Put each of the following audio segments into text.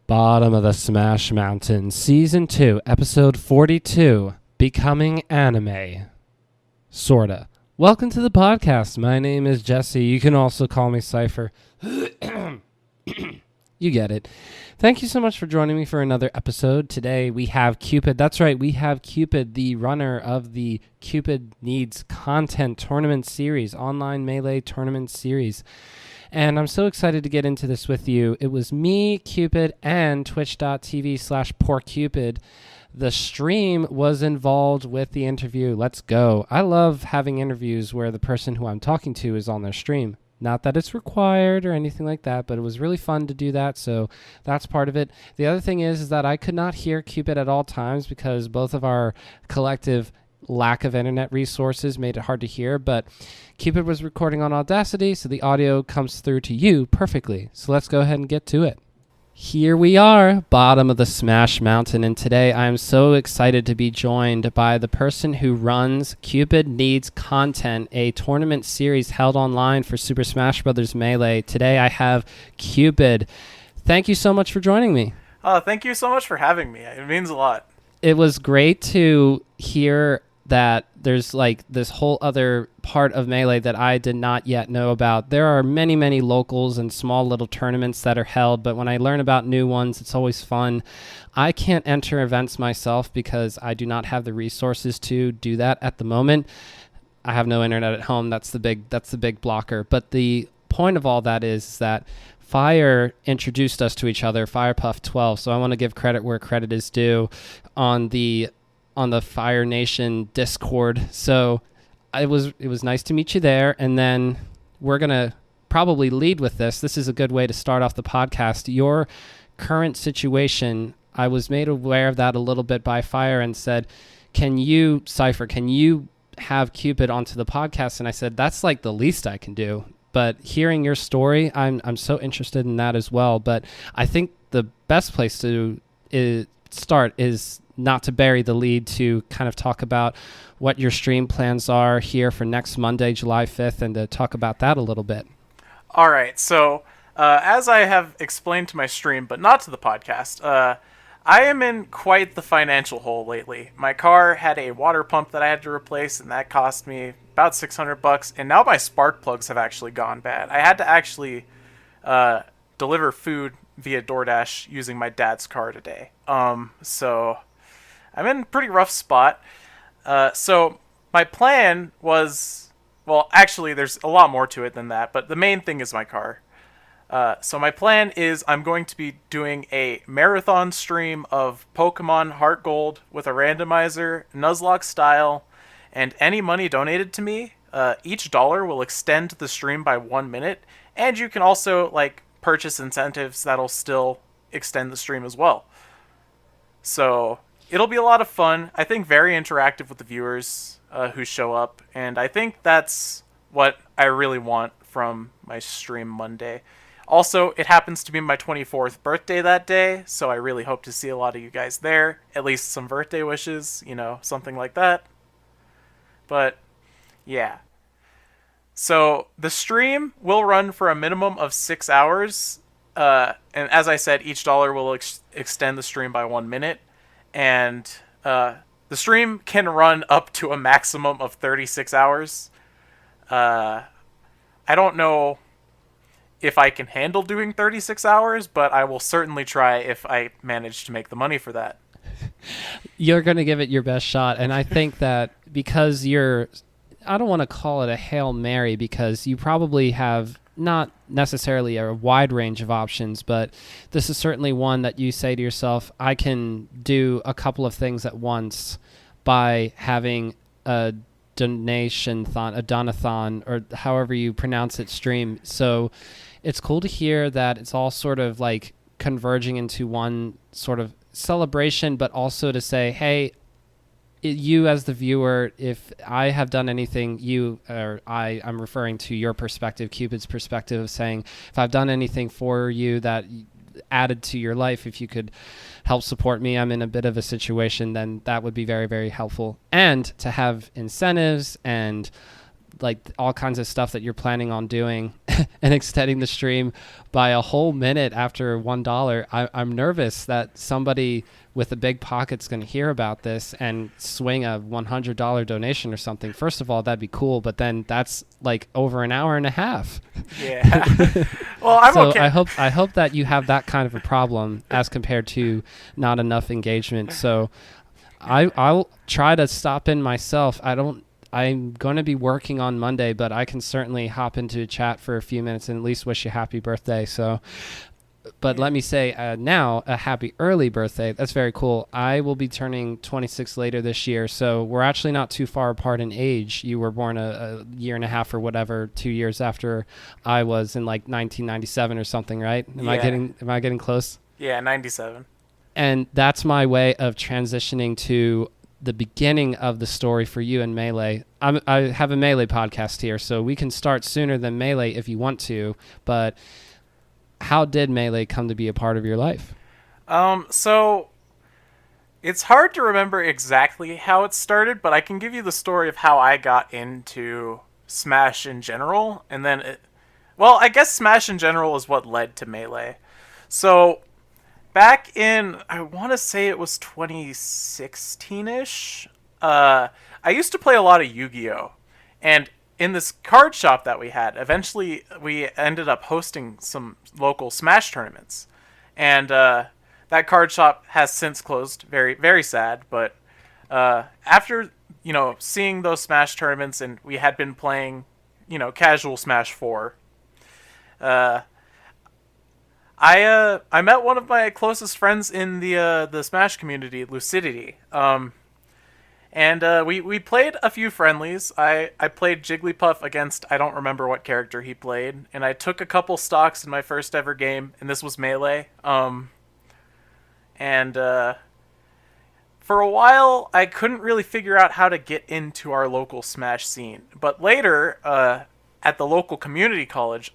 Bottom of the Smash Mountain, Season 2, Episode 42, Becoming Anime. Sorta. Welcome to the podcast. My name is Jesse. You can also call me Cypher. You get it. Thank you so much for joining me for another episode. Today we have Cupid. That's right, we have Cupid, the runner of the Cupid Needs Content Tournament Series, online Melee Tournament Series. And I'm so excited to get into this with you. It was me, Cupid, and twitch.tv/poorcupid. The stream was involved with the interview. Let's go. I love having interviews where the person who I'm talking to is on their stream. Not that it's required or anything like that, but it was really fun to do that, so that's part of it. The other thing is that I could not hear Cupid at all times because both of our collective lack of internet resources made it hard to hear, but Cupid was recording on Audacity, so the audio comes through to you perfectly. So let's go ahead and get to it. Here we are, bottom of the Smash Mountain, and today I am so excited to be joined by the person who runs Cupid Needs Content, a tournament series held online for Super Smash Bros. Melee. Today I have Cupid. Thank you so much for joining me. Thank you so much for having me. It means a lot. It was great to hear that there's like this whole other part of Melee that I did not yet know about. There are many, many locals and small little tournaments that are held, but when I learn about new ones, it's always fun. I can't enter events myself because I do not have the resources to do that at the moment. I have no internet at home. That's the big blocker. But the point of all that is that Fire introduced us to each other, Firepuff12. So I want to give credit where credit is due on the Fire Nation Discord. So it was nice to meet you there. And then we're going to probably lead with this. This is a good way to start off the podcast. Your current situation, I was made aware of that a little bit by Fire and said, can you have Cupid onto the podcast? And I said, that's like the least I can do. But hearing your story, I'm so interested in that as well. But I think the best place to start is not to bury the lead, to kind of talk about what your stream plans are here for next Monday, July 5th, and to talk about that a little bit. All right. So as I have explained to my stream, but not to the podcast, I am in quite the financial hole lately. My car had a water pump that I had to replace, and that cost me about $600. And now my spark plugs have actually gone bad. I had to actually deliver food via DoorDash using my dad's car today. So I'm in a pretty rough spot. So my plan was, well, actually there's a lot more to it than that, but the main thing is my car. So my plan is I'm going to be doing a marathon stream of Pokemon Heart Gold with a randomizer, Nuzlocke style, and any money donated to me, each dollar will extend the stream by 1 minute, and you can also purchase incentives that'll still extend the stream as well. So it'll be a lot of fun. I think very interactive with the viewers who show up, and I think that's what I really want from my stream Monday. Also, it happens to be my 24th birthday that day, so I really hope to see a lot of you guys there. At least some birthday wishes, something like that. But, yeah. So, the stream will run for a minimum of 6 hours. And as I said, each dollar will extend the stream by 1 minute. And the stream can run up to a maximum of 36 hours. I don't know if I can handle doing 36 hours, but I will certainly try if I manage to make the money for that. You're going to give it your best shot. And I think that because I don't want to call it a Hail Mary, because you probably have not necessarily a wide range of options, but this is certainly one that you say to yourself, I can do a couple of things at once by having a donathon, or however you pronounce it, stream. So it's cool to hear that it's all sort of like converging into one sort of celebration, but also to say, hey, you as the viewer, if I have done anything, I'm referring to your perspective, Cupid's perspective, of saying, if I've done anything for you that added to your life, if you could help support me, I'm in a bit of a situation, then that would be very, very helpful. And to have incentives and like all kinds of stuff that you're planning on doing and extending the stream by a whole minute after $1. I'm nervous that somebody with a big pocket's going to hear about this and swing a $100 donation or something. First of all, that'd be cool, but then that's like over an hour and a half. Yeah. Well, I'm so okay. I hope that you have that kind of a problem as compared to not enough engagement. So I'll try to stop in myself. I'm going to be working on Monday, but I can certainly hop into a chat for a few minutes and at least wish you happy birthday. So, but let me say now a happy early birthday. That's very cool. I will be turning 26 later this year. So we're actually not too far apart in age. You were born a year and a half or whatever, 2 years after I was in like 1997 or something, right? Am I getting close? Yeah, 97. And that's my way of transitioning to the beginning of the story for you and Melee. I have a Melee podcast here, so we can start sooner than Melee if you want to, but how did Melee come to be a part of your life? So it's hard to remember exactly how it started, but I can give you the story of how I got into Smash in general, and then I guess Smash in general is what led to Melee. So back in, I want to say it was 2016-ish, I used to play a lot of Yu-Gi-Oh! And in this card shop that we had, eventually we ended up hosting some local Smash tournaments. And that card shop has since closed. Very, very sad. But after, seeing those Smash tournaments, and we had been playing, casual Smash 4, I met one of my closest friends in the Smash community, Lucidity, and we played a few friendlies. I played Jigglypuff against, I don't remember what character he played, and I took a couple stocks in my first ever game, and this was Melee. And for a while, I couldn't really figure out how to get into our local Smash scene, but later, at the local community college,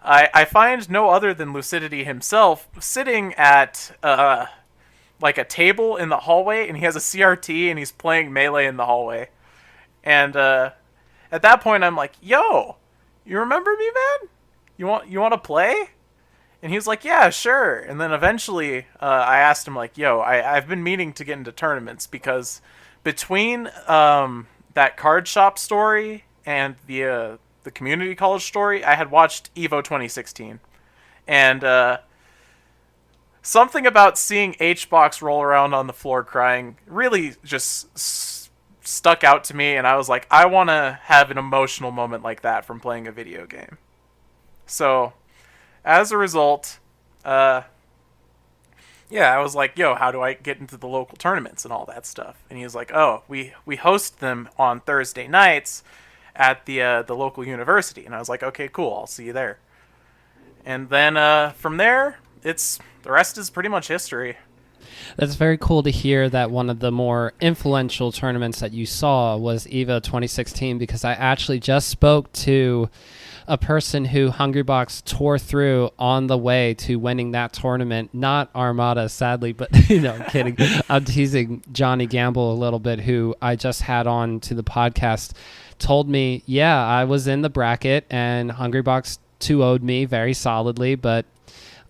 I find no other than Lucidity himself sitting at like a table in the hallway, and he has a CRT and he's playing Melee in the hallway. And at that point, I'm like, "Yo, you remember me, man? You want to play?" And he's like, "Yeah, sure." And then eventually, I asked him like, "Yo, I've been meaning to get into tournaments because between that card shop story and the community college story, I had watched Evo 2016, and something about seeing H-Box roll around on the floor crying really just stuck out to me, and I was like, I want to have an emotional moment like that from playing a video game. So, as a result, I was like, yo, how do I get into the local tournaments and all that stuff? And he was like, oh, we host them on Thursday nights at the local university. And I was like, okay, cool, I'll see you there. And then from there, the rest is pretty much history. That's very cool to hear that one of the more influential tournaments that you saw was Evo 2016, because I actually just spoke to a person who Hungrybox tore through on the way to winning that tournament. Not Armada, sadly, but I'm kidding. I'm teasing Johnny Gamble a little bit, who I just had on to the podcast. Told me, yeah, I was in the bracket and Hungrybox 2-0'd me very solidly, but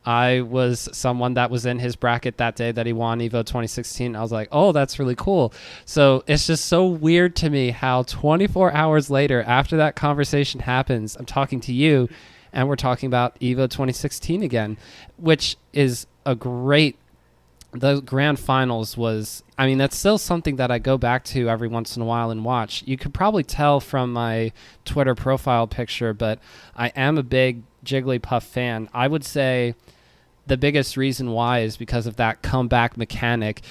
I was someone that was in his bracket that day that he won Evo 2016. I was like, oh, that's really cool. So it's just so weird to me how 24 hours later, after that conversation happens, I'm talking to you and we're talking about Evo 2016 again, which is the grand finals was, that's still something that I go back to every once in a while and watch. You could probably tell from my Twitter profile picture, but I am a big Jigglypuff fan. I would say the biggest reason why is because of that comeback mechanic.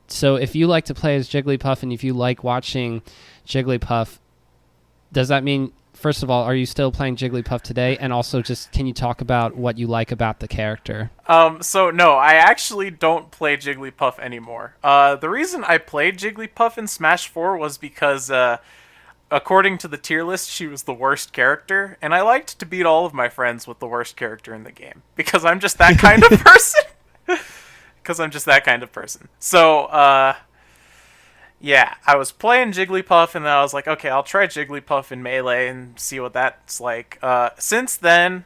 So if you like to play as Jigglypuff and if you like watching Jigglypuff, does that mean, first of all, are you still playing Jigglypuff today? And also just, can you talk about what you like about the character? So no, I actually don't play Jigglypuff anymore. The reason I played Jigglypuff in Smash 4 was because, according to the tier list, she was the worst character, and I liked to beat all of my friends with the worst character in the game, because I'm just that kind of person. So, Yeah, I was playing Jigglypuff, and then I was like, okay, I'll try Jigglypuff in Melee and see what that's like. Since then,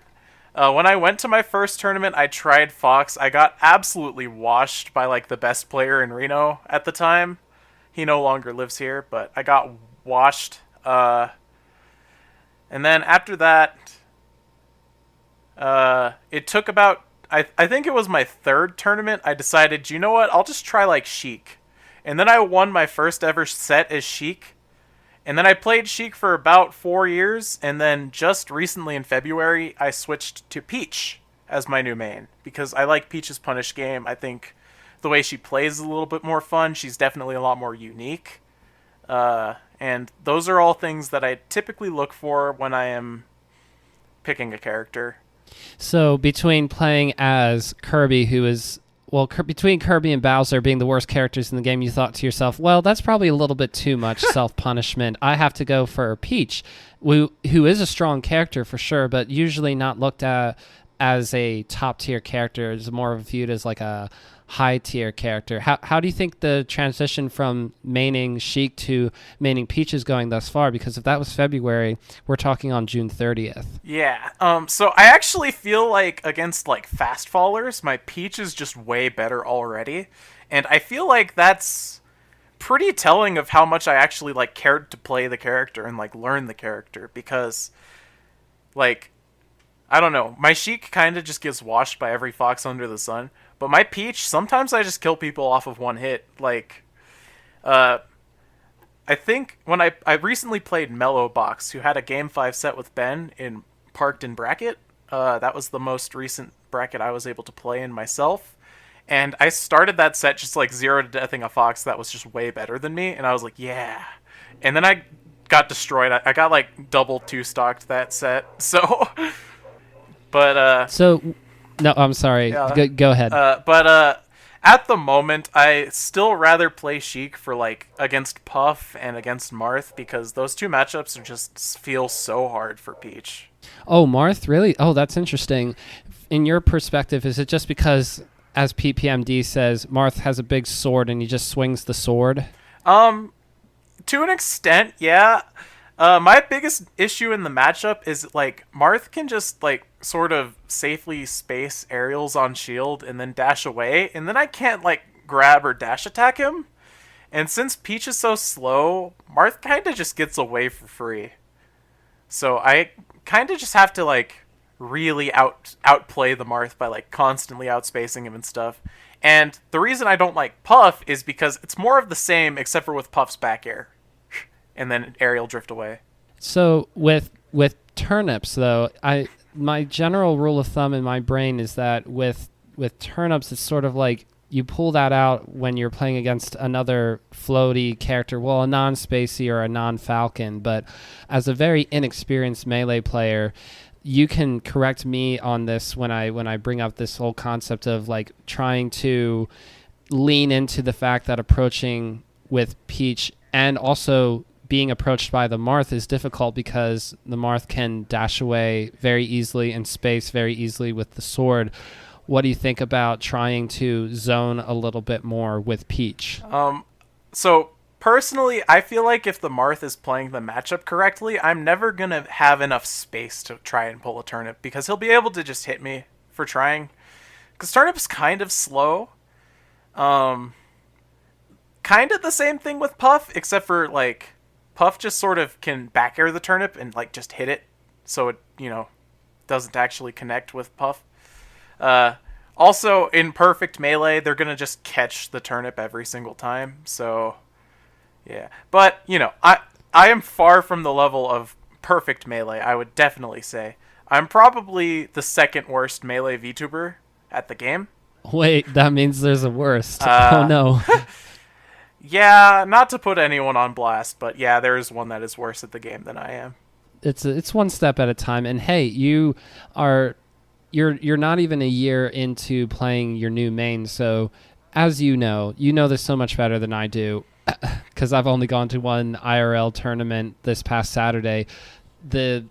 when I went to my first tournament, I tried Fox. I got absolutely washed by like the best player in Reno at the time. He no longer lives here, but I got washed. And then after that, it took about I think it was my third tournament. I decided, you know what? I'll just try like Sheik, and then I won my first ever set as Sheik. And then I played Sheik for about 4 years, and then just recently in February, I switched to Peach as my new main because I like Peach's punish game. I think the way she plays is a little bit more fun. She's definitely a lot more unique. And those are all things that I typically look for when I am picking a character. So between playing as Kirby, who is between Kirby and Bowser being the worst characters in the game, you thought to yourself, well, that's probably a little bit too much self-punishment. I have to go for Peach, who is a strong character for sure, but usually not looked at as a top-tier character. It's more viewed as like a high-tier character. How do you think the transition from maining Sheik to maining Peach is going thus far? Because if that was February, we're talking on June 30th. Yeah. So I actually feel like against like fast fallers, my Peach is just way better already, and I feel like that's pretty telling of how much I actually like cared to play the character and like learn the character because like I don't know, my Sheik kind of just gets washed by every fox under the sun, but my Peach sometimes I just kill people off of one hit. Like uh I think when I recently played Mellow Box, who had a Game 5 set with Ben in Parked in Bracket. That was the most recent bracket I was able to play in myself. And I started that set just like 0 to deathing a fox that was just way better than me. And I was like, yeah. And then I got destroyed. I got like double two-stocked that set. So, but, So, no, I'm sorry. yeah. Go ahead. But at the moment, I still rather play Sheik for like against Puff and against Marth because those two matchups are just feel so hard for Peach. Oh, Marth, really? Oh, that's interesting. In your perspective, is it just because, as PPMD says, Marth has a big sword and he just swings the sword? To an extent, yeah. My biggest issue in the matchup is like Marth can just like sort of safely space aerials on shield and then dash away, and then I can't like grab or dash attack him. And since Peach is so slow, Marth kind of just gets away for free. So I kind of just have to like really outplay the Marth by like constantly outspacing him and stuff. And the reason I don't like Puff is because it's more of the same except for with Puff's back air and then aerial drift away. So with turnips though, my general rule of thumb in my brain is that with turnips it's sort of like you pull that out when you're playing against another floaty character, well, a non-spacey or a non-falcon, but as a very inexperienced melee player, you can correct me on this when I bring up this whole concept of like trying to lean into the fact that approaching with Peach and also being approached by the Marth is difficult because the Marth can dash away very easily and space very easily with the sword. What do you think about trying to zone a little bit more with Peach? So personally, I feel like if the Marth is playing the matchup correctly, I'm never gonna have enough space to try and pull a turnip because he'll be able to just hit me for trying. Because turnip's kind of slow. Kind of the same thing with Puff, except for like Puff just sort of can back air the turnip and like just hit it, so it doesn't actually connect with Puff. Also, in perfect melee, they're gonna just catch the turnip every single time. So, yeah. But I am far from the level of perfect melee. I would definitely say I'm probably the second worst melee VTuber at the game. Wait, that means there's a worst. Oh no. Yeah, not to put anyone on blast, but yeah, there is one that is worse at the game than I am. It's one step at a time. And hey, you're not even a year into playing your new main, so as you know this so much better than I do because I've only gone to one IRL tournament this past Saturday. The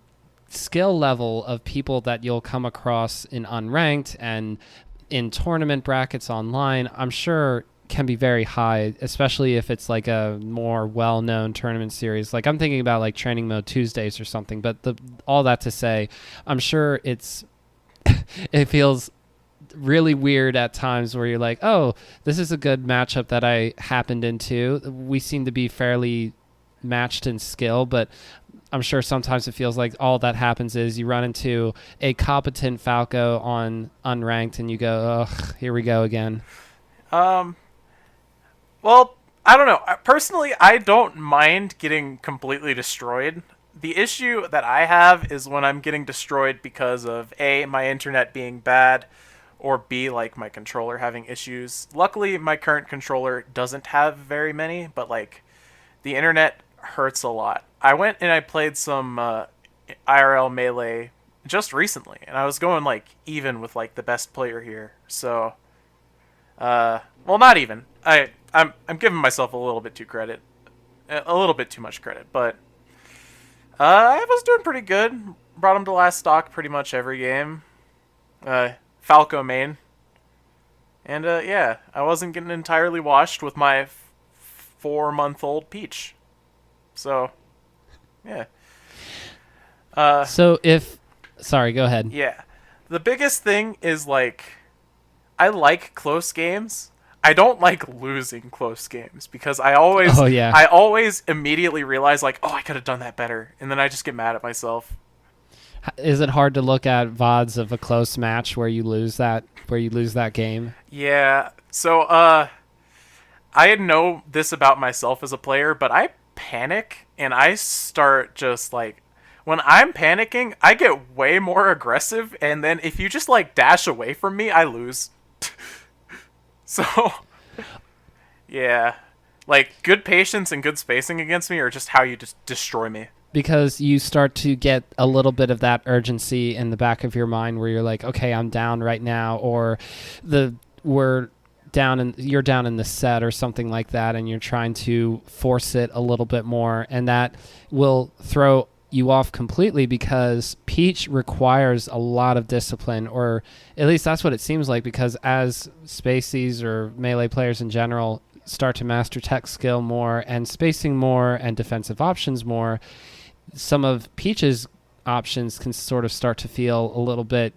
skill level of people that you'll come across in unranked and in tournament brackets online, I'm sure can be very high, especially if it's like a more well-known tournament series. Like I'm thinking about like Training Mode Tuesdays or something. But all that to say, I'm sure it feels really weird at times where you're like, oh, this is a good matchup that I happened into. We seem to be fairly matched in skill, but I'm sure sometimes it feels like all that happens is you run into a competent Falco on unranked and you go, oh, here we go again. Well, I don't know. Personally, I don't mind getting completely destroyed. The issue that I have is when I'm getting destroyed because of A, my internet being bad, or B, like my controller having issues. Luckily, my current controller doesn't have very many, but like the internet hurts a lot. I went and I played some IRL Melee just recently, and I was going like even with like the best player here. So, well, not even. I'm giving myself a little bit a little bit too much credit, but I was doing pretty good. Brought him to last stock pretty much every game. Falco main. And yeah, I wasn't getting entirely washed with my 4-month-old Peach. So, yeah. Sorry, go ahead. Yeah. The biggest thing is like, I like close games. I don't like losing close games because I always immediately realize like, oh, I could have done that better, and then I just get mad at myself. Is it hard to look at VODs of a close match where you lose that game? Yeah. So I know this about myself as a player, but I panic and I start just like, when I'm panicking, I get way more aggressive, and then if you just like dash away from me, I lose. So, yeah, like good patience and good spacing against me are just how you just destroy me. Because you start to get a little bit of that urgency in the back of your mind where you're like, okay, I'm down right now, or you're down in the set or something like that, and you're trying to force it a little bit more, and that will throw you off completely because Peach requires a lot of discipline, or at least that's what it seems like, because as Spaceys or Melee players in general start to master tech skill more and spacing more and defensive options more, some of Peach's options can sort of start to feel a little bit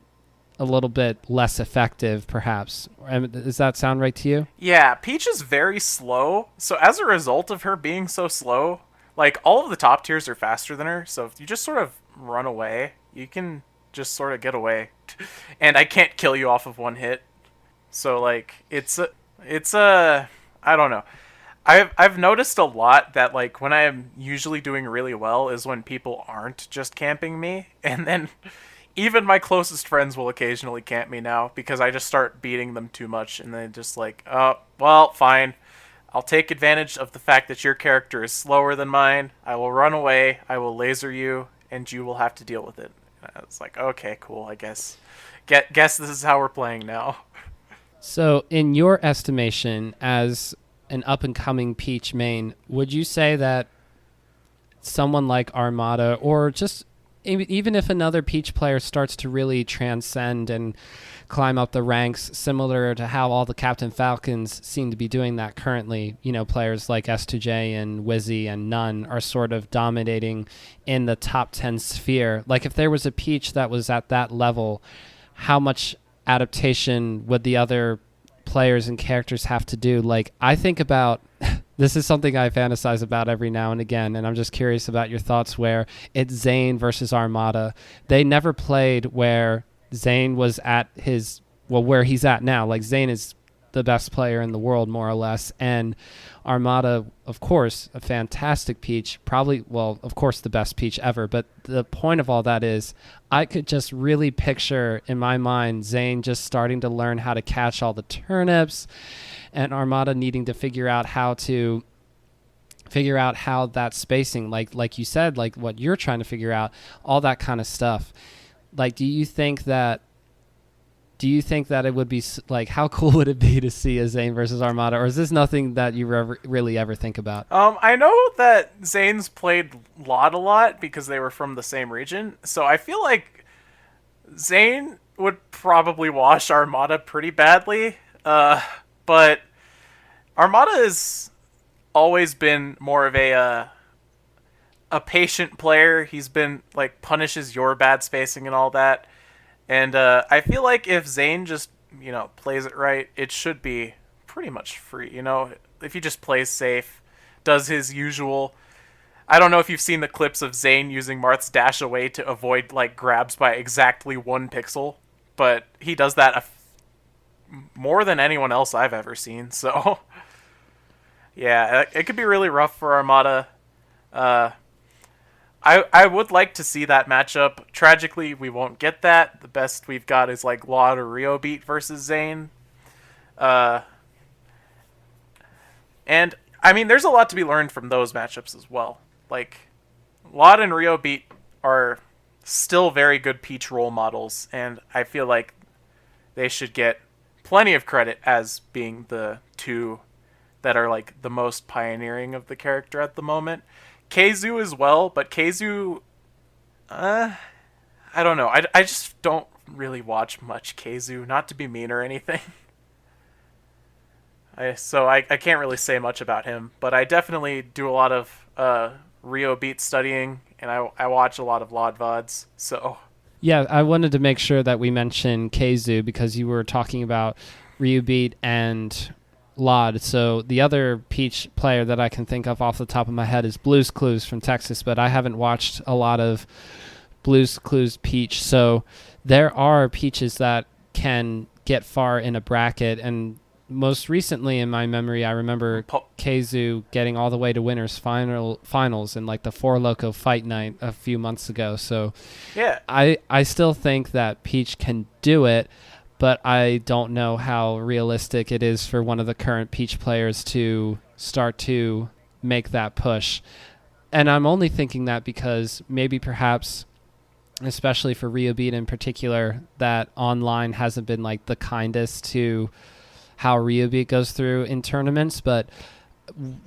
less effective, perhaps. Does that sound right to you? Yeah, Peach is very slow, so as a result of her being so slow, like, all of the top tiers are faster than her, so if you just sort of run away, you can just sort of get away. And I can't kill you off of one hit. So, like, it's a I don't know. I've noticed a lot that, like, when I'm usually doing really well is when people aren't just camping me, and then even my closest friends will occasionally camp me now because I just start beating them too much, and they just like, oh, well, fine. I'll take advantage of the fact that your character is slower than mine. I will run away. I will laser you, and you will have to deal with it. It's like, okay, cool. I guess this is how we're playing now. So, in your estimation, as an up-and-coming Peach main, would you say that someone like Armada, or just even if another Peach player starts to really transcend and climb up the ranks, similar to how all the Captain Falcons seem to be doing that currently, players like S2J and Wizzy and Nun are sort of dominating in the top 10 sphere. Like, if there was a Peach that was at that level, how much adaptation would the other players and characters have to do? Like, I think about this is something I fantasize about every now and again, and I'm just curious about your thoughts, where it's Zane versus Armada. They never played where Zane was at where he's at now. Like, Zane is the best player in the world, more or less, and Armada, of course, a fantastic Peach, probably, well, of course, the best Peach ever. But the point of all that is, I could just really picture in my mind Zane just starting to learn how to catch all the turnips, and Armada needing to figure out how that spacing, like you said, like what you're trying to figure out, all that kind of stuff. Like, do you think that it would be, like, how cool would it be to see a Zane versus Armada, or is this nothing that you really ever think about? I know that Zane's played LOD a lot because they were from the same region, so I feel like Zane would probably wash Armada pretty badly, but Armada has always been more of a patient player. He's been like punishes your bad spacing and all that. And I feel like if Zane just plays it right, it should be pretty much free. If he just plays safe, does his usual. I don't know if you've seen the clips of Zane using Marth's dash away to avoid like grabs by exactly 1 pixel, but he does that more than anyone else I've ever seen. So yeah, it could be really rough for Armada. Uh, I would like to see that matchup. Tragically, we won't get that. The best we've got is like Laud or Rio Beat versus Zane. Uh, and I mean, there's a lot to be learned from those matchups as well. Like, Laud and Rio Beat are still very good Peach role models, and I feel like they should get plenty of credit as being the two that are like the most pioneering of the character at the moment. Keizu as well, but Keizu, I don't know. I just don't really watch much Keizu, not to be mean or anything. I can't really say much about him, but I definitely do a lot of Rio Beat studying, and I watch a lot of Laud VODs, so... Yeah, I wanted to make sure that we mentioned Keizu because you were talking about Ryubeat and Laud. So the other Peach player that I can think of off the top of my head is Blue's Clues from Texas, but I haven't watched a lot of Blue's Clues Peach. So there are Peaches that can get far in a bracket, and most recently in my memory, I remember Keizu getting all the way to winners finals in like the Four Loko fight night a few months ago. So yeah, I still think that Peach can do it, but I don't know how realistic it is for one of the current Peach players to start to make that push. And I'm only thinking that because maybe perhaps, especially for Rio Beat in particular, that online hasn't been like the kindest to how Ryubeat goes through in tournaments, but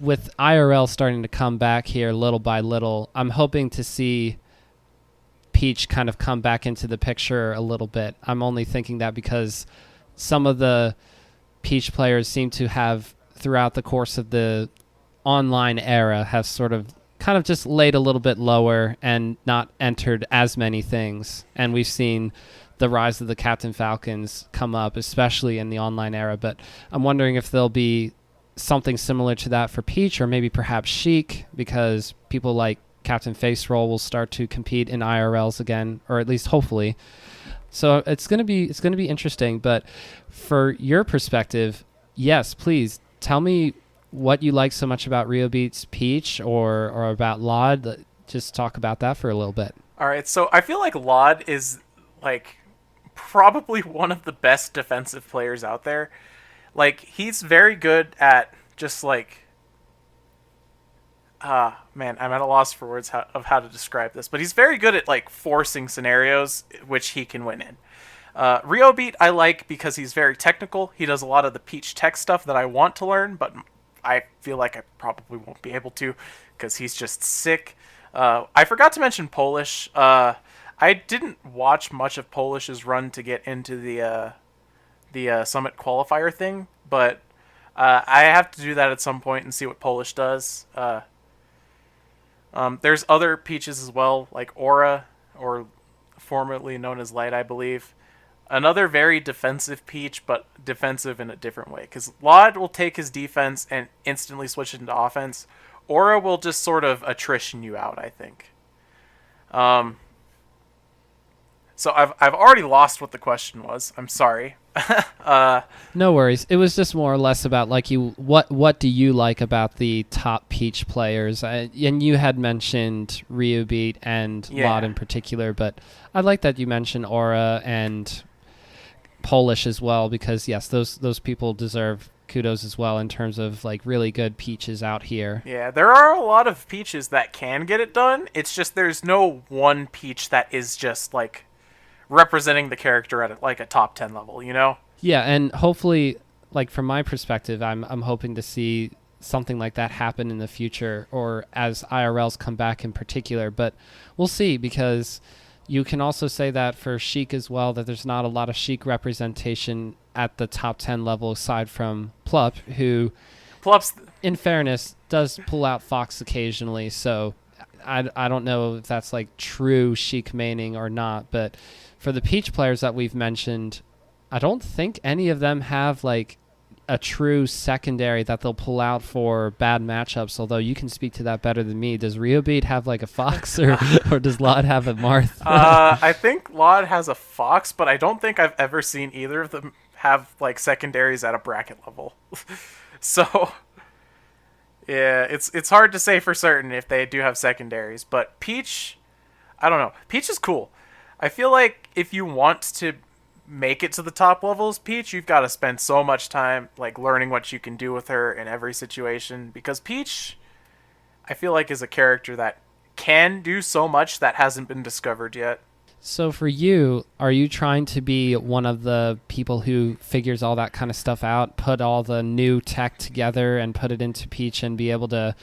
with IRL starting to come back here little by little, I'm hoping to see Peach kind of come back into the picture a little bit. I'm only thinking that because some of the Peach players seem to have, throughout the course of the online era, have sort of kind of just laid a little bit lower and not entered as many things. And we've seen the rise of the Captain Falcons come up, especially in the online era. But I'm wondering if there'll be something similar to that for Peach, or maybe perhaps Sheik, because people like Captain Face Roll will start to compete in IRLs again, or at least hopefully. So it's gonna be interesting. But for your perspective, yes, please tell me what you like so much about Rio Beat's Peach or about Laud. Just talk about that for a little bit. All right, so I feel like Laud is like probably one of the best defensive players out there. Like, he's very good at just like man, I'm at a loss for words of how to describe this, but he's very good at like forcing scenarios which he can win in. Rio Beat I like because he's very technical. He does a lot of the Peach tech stuff that I want to learn, but I feel like I probably won't be able to because he's just sick. I forgot to mention Polish. I didn't watch much of Polish's run to get into the Summit qualifier thing, but I have to do that at some point and see what Polish does. There's other Peaches as well, like Aura, or formerly known as Light, I believe. Another very defensive Peach, but defensive in a different way, because Laud will take his defense and instantly switch it into offense. Aura will just sort of attrition you out, I think. So I've already lost what the question was. I'm sorry. No worries. It was just more or less about like what do you like about the top Peach players? And you had mentioned Ryubeat and Laud in particular, but I like that you mentioned Aura and Polish as well, because yes, those people deserve kudos as well in terms of like really good Peaches out here. Yeah, there are a lot of Peaches that can get it done. It's just there's no one Peach that is just like representing the character at like a top 10 level, you know? Yeah, and hopefully, like from my perspective, I'm hoping to see something like that happen in the future, or as IRLs come back in particular. But we'll see, because you can also say that for Sheik as well, that there's not a lot of Sheik representation at the top 10 level aside from Plup, who Plus, in fairness, does pull out Fox occasionally, so I don't know if that's like true Sheik maining or not, but for the Peach players that we've mentioned, I don't think any of them have like a true secondary that they'll pull out for bad matchups, although you can speak to that better than me. Does Riobeat have like a Fox or does Laud have a Marth? I think Laud has a Fox, but I don't think I've ever seen either of them have like secondaries at a bracket level. So yeah, it's hard to say for certain if they do have secondaries, but Peach, I don't know. Peach is cool. I feel like if you want to make it to the top levels, Peach, you've got to spend so much time like learning what you can do with her in every situation, because Peach, I feel like, is a character that can do so much that hasn't been discovered yet. So for you, are you trying to be one of the people who figures all that kind of stuff out, put all the new tech together and put it into Peach and be able to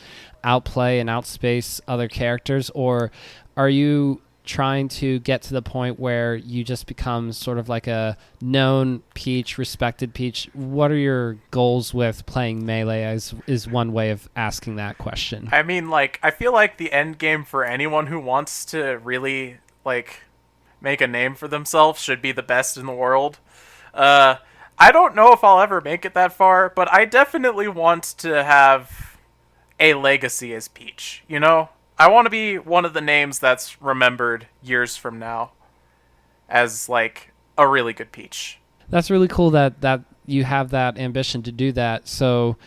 outplay and outspace other characters? Or are you trying to get to the point where you just become sort of like a known Peach, respected Peach? What are your goals with playing Melee is one way of asking that question. I mean, like, I feel like the end game for anyone who wants to really, like, make a name for themselves should be the best in the world. I don't know if I'll ever make it that far, but I definitely want to have a legacy as Peach, you know? I want to be one of the names that's remembered years from now as, like, a really good Peach. That's really cool that you have that ambition to do that. So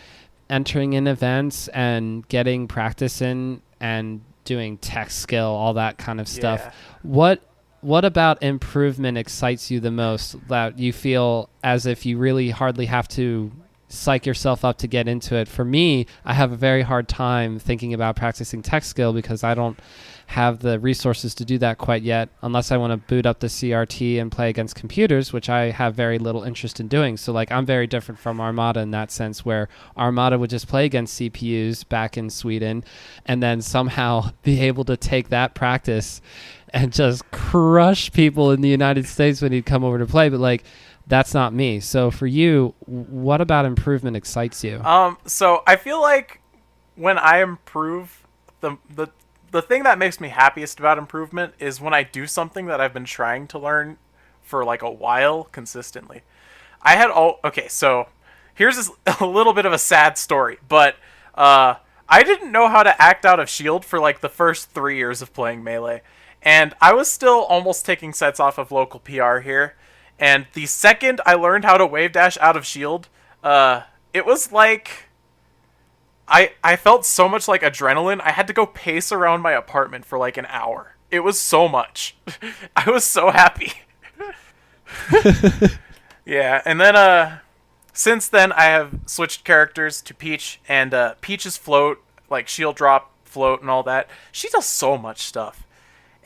entering in events and getting practice in and doing tech skill, all that kind of stuff. Yeah. What about improvement excites you the most, that you feel as if you really hardly have to psych yourself up to get into it? For me, I have a very hard time thinking about practicing tech skill because I don't have the resources to do that quite yet, unless I want to boot up the CRT and play against computers, which I have very little interest in doing. So like, I'm very different from Armada in that sense, where Armada would just play against CPUs back in Sweden and then somehow be able to take that practice and just crush people in the United States when he'd come over to play. But like, that's not me. So for you, what about improvement excites you? So I feel like when I improve, the thing that makes me happiest about improvement is when I do something that I've been trying to learn for like a while consistently. Okay, so here's a little bit of a sad story, but I didn't know how to act out of shield for like the first 3 years of playing Melee. And I was still almost taking sets off of local PR here. And the second I learned how to wave dash out of shield, it was like I felt so much like adrenaline. I had to go pace around my apartment for like an hour. It was so much. I was so happy. Yeah, and then since then I have switched characters to Peach, and Peach's float, like shield drop, float, and all that. She does so much stuff.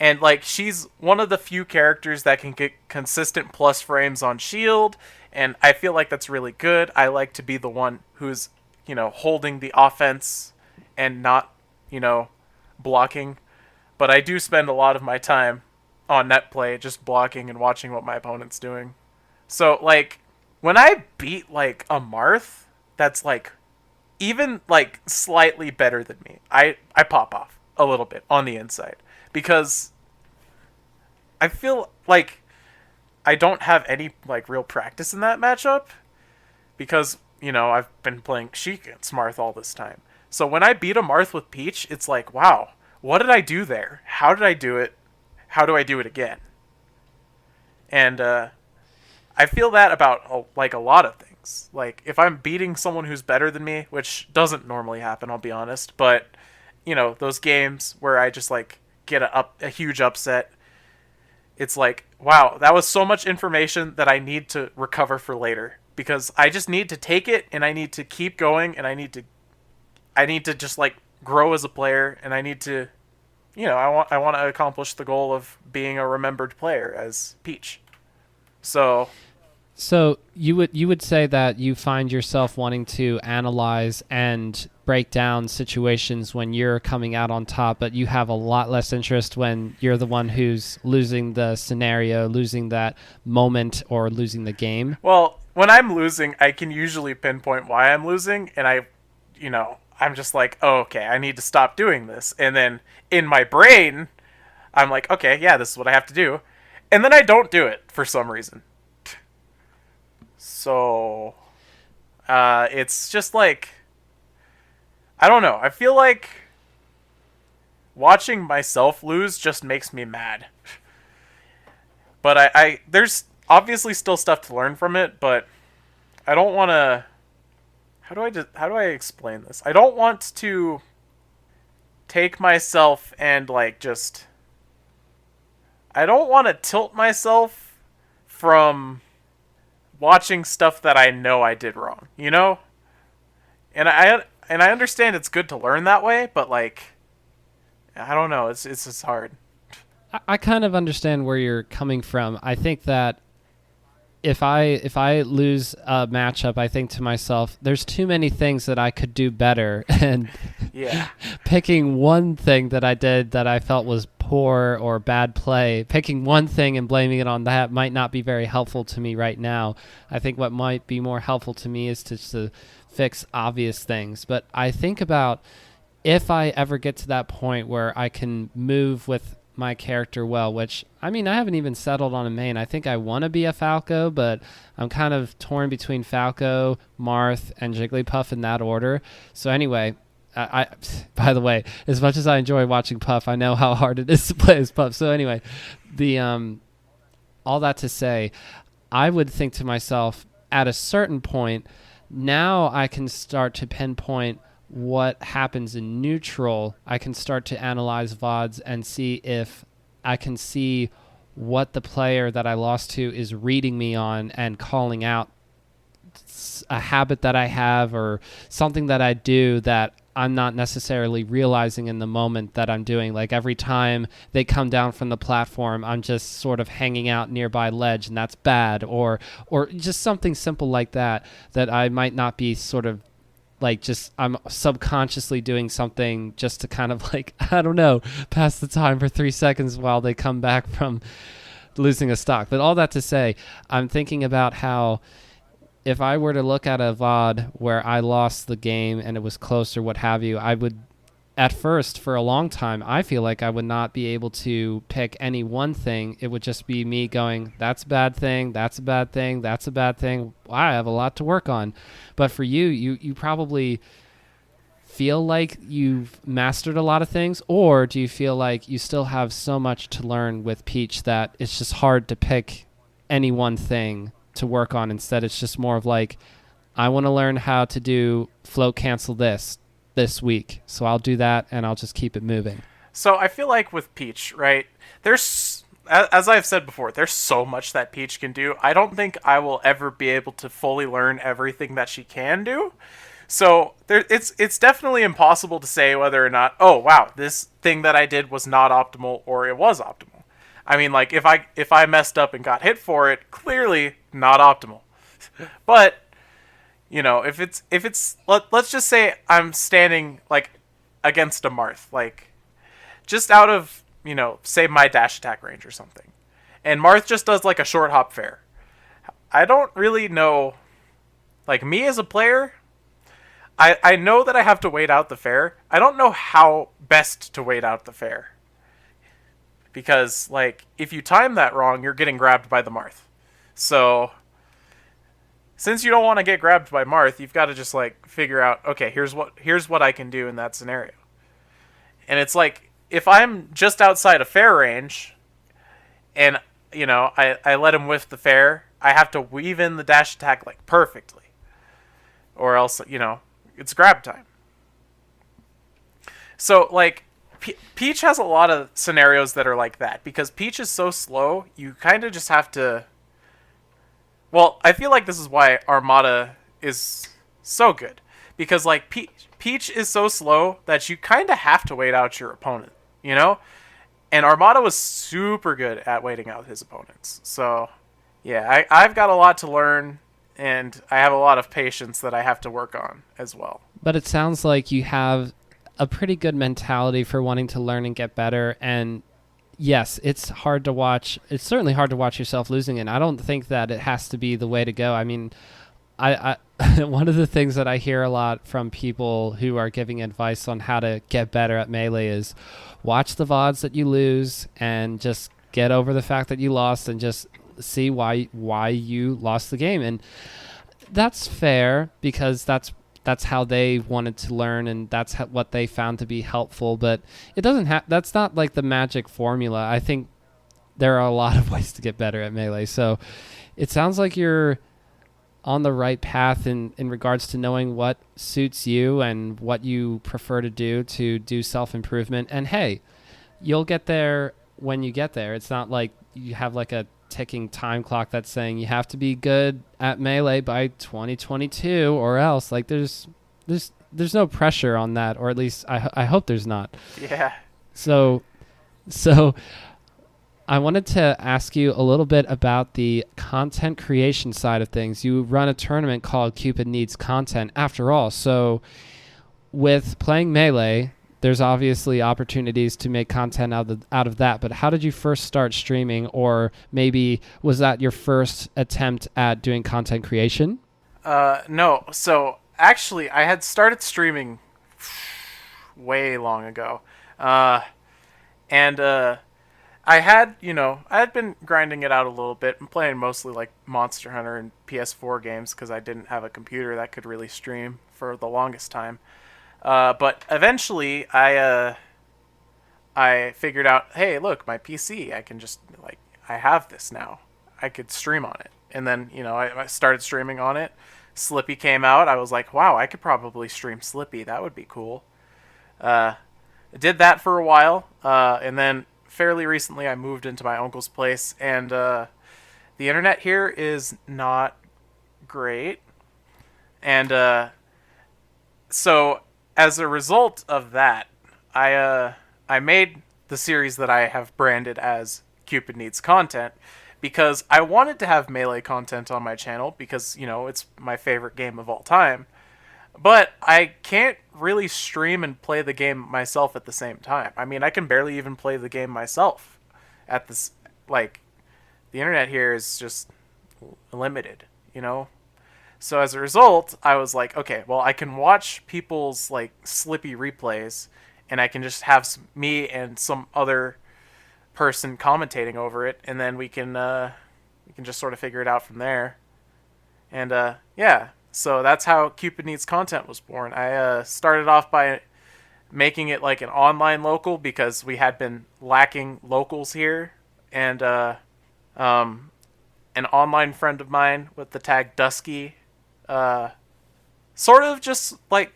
And, like, she's one of the few characters that can get consistent plus frames on shield, and I feel like that's really good. I like to be the one who's, you know, holding the offense and not, you know, blocking. But I do spend a lot of my time on net play just blocking and watching what my opponent's doing. So, like, when I beat, like, a Marth that's, like, even, like, slightly better than me, I pop off a little bit on the inside. Because I feel like I don't have any like real practice in that matchup, because, you know, I've been playing Sheik against Marth all this time. So when I beat a Marth with Peach, it's like, wow, what did I do there? How did I do it? How do I do it again? And I feel that about like a lot of things. Like if I'm beating someone who's better than me, which doesn't normally happen, I'll be honest, but you know, those games where I just like get a huge upset, it's like, wow, that was so much information that I need to recover for later, because I just need to take it and I need to keep going, and I need to just like grow as a player, and I need to, you know, I want to accomplish the goal of being a remembered player as Peach. So you would say that you find yourself wanting to analyze and break down situations when you're coming out on top, but you have a lot less interest when you're the one who's losing the scenario, losing that moment, or losing the game? Well, when I'm losing, I can usually pinpoint why I'm losing, and I I'm just like, oh, okay, I need to stop doing this. And then in my brain, I'm like, okay, yeah, this is what I have to do. And then I don't do it for some reason. So, it's just like, I don't know. I feel like watching myself lose just makes me mad. But there's obviously still stuff to learn from it, but I don't want to. How do I explain this? I don't want to take myself and like just. I don't want to tilt myself from watching stuff that I know I did wrong, you know? And I understand it's good to learn that way, but like I don't know, it's just hard. I kind of understand where you're coming from. I think that if I lose a matchup, I think to myself, there's too many things that I could do better, and Yeah. picking one thing that I did that I felt was poor or bad play, picking one thing and blaming it on that might not be very helpful to me right now. I think what might be more helpful to me is to fix obvious things. But I think about if I ever get to that point where I can move with my character well, which, I mean, I haven't even settled on a main. I think I want to be a Falco, but I'm kind of torn between Falco, Marth, and Jigglypuff in that order. So anyway, I by the way, as much as I enjoy watching Puff, I know how hard it is to play as Puff. So anyway, the all that to say, I would think to myself, at a certain point, now I can start to pinpoint what happens in neutral. I can start to analyze VODs and see if I can see what the player that I lost to is reading me on and calling out a habit that I have or something that I do that I'm not necessarily realizing in the moment that I'm doing. Like every time they come down from the platform, I'm just sort of hanging out nearby ledge, and that's bad, or just something simple like that I might not be sort of like, just I'm subconsciously doing something just to kind of like, I don't know, pass the time for 3 seconds while they come back from losing a stock. But all that to say, I'm thinking about how if I were to look at a VOD where I lost the game and it was close or what have you, I would, at first, for a long time, I feel like I would not be able to pick any one thing. It would just be me going, that's a bad thing, that's a bad thing, that's a bad thing. I have a lot to work on. But for you probably feel like you've mastered a lot of things, or do you feel like you still have so much to learn with Peach that it's just hard to pick any one thing to work on? Instead, it's just more of like, I want to learn how to do float cancel this week, so I'll do that and I'll just keep it moving. So I feel like with Peach, right, there's, as I've said before, there's so much that Peach can do. I don't think I will ever be able to fully learn everything that she can do. So it's definitely impossible to say whether or not, oh wow, this thing that I did was not optimal or it was optimal. I mean, like if I messed up and got hit for it, clearly not optimal. But if let's just say I'm standing like against a Marth, like just out of, say my dash attack range or something, and Marth just does like a short hop fair. I don't really know, like me as a player, I know that I have to wait out the fair. I don't know how best to wait out the fair. Because, like, if you time that wrong, you're getting grabbed by the Marth. So, since you don't want to get grabbed by Marth, you've got to just, like, figure out, okay, here's what I can do in that scenario. And it's like, if I'm just outside of fair range, and, I let him whiff the fair, I have to weave in the dash attack, like, perfectly. Or else, it's grab time. So, like, Peach has a lot of scenarios that are like that, because Peach is so slow, you kind of just have to... Well, I feel like this is why Armada is so good, because, like, Peach is so slow that you kind of have to wait out your opponent, And Armada was super good at waiting out his opponents. So, yeah, I've got a lot to learn, and I have a lot of patience that I have to work on as well. But it sounds like you have a pretty good mentality for wanting to learn and get better. And yes, it's hard to watch. It's certainly hard to watch yourself losing, and I don't think that it has to be the way to go. I mean, one of the things that I hear a lot from people who are giving advice on how to get better at Melee is watch the VODs that you lose and just get over the fact that you lost and just see why you lost the game. And that's fair because that's how they wanted to learn and that's what they found to be helpful. But it doesn't have, that's not like the magic formula. I think there are a lot of ways to get better at Melee. So it sounds like you're on the right path in regards to knowing what suits you and what you prefer to do self-improvement. And hey, you'll get there when you get there. It's not like you have like a ticking time clock that's saying you have to be good at Melee by 2022 or else. Like there's no pressure on that, or at least I hope there's not. Yeah. So I wanted to ask you a little bit about the content creation side of things. You run a tournament called Cupid Needs Content after all. So with playing Melee, there's obviously opportunities to make content out of that. But how did you first start streaming? Or maybe was that your first attempt at doing content creation? No. So actually, I had started streaming way long ago. And I had been grinding it out a little bit and playing mostly like Monster Hunter and PS4 games because I didn't have a computer that could really stream for the longest time. But eventually I figured out, hey, look, my PC, I can just, like, I have this now. I could stream on it. And then, I started streaming on it. Slippy came out. I was like, wow, I could probably stream Slippy. That would be cool. I did that for a while. And then fairly recently I moved into my uncle's place. And the internet here is not great. And so as a result of that, I made the series that I have branded as Cupid Needs Content because I wanted to have Melee content on my channel because, it's my favorite game of all time. But I can't really stream and play the game myself at the same time. I mean, I can barely even play the game myself at this, like, the internet here is just limited, So as a result, I was like, okay, well, I can watch people's like Slippy replays, and I can just have me and some other person commentating over it, and then we can just sort of figure it out from there. And yeah, so that's how Cupid Needs Content was born. I started off by making it like an online local because we had been lacking locals here, and an online friend of mine with the tag Dusky sort of just like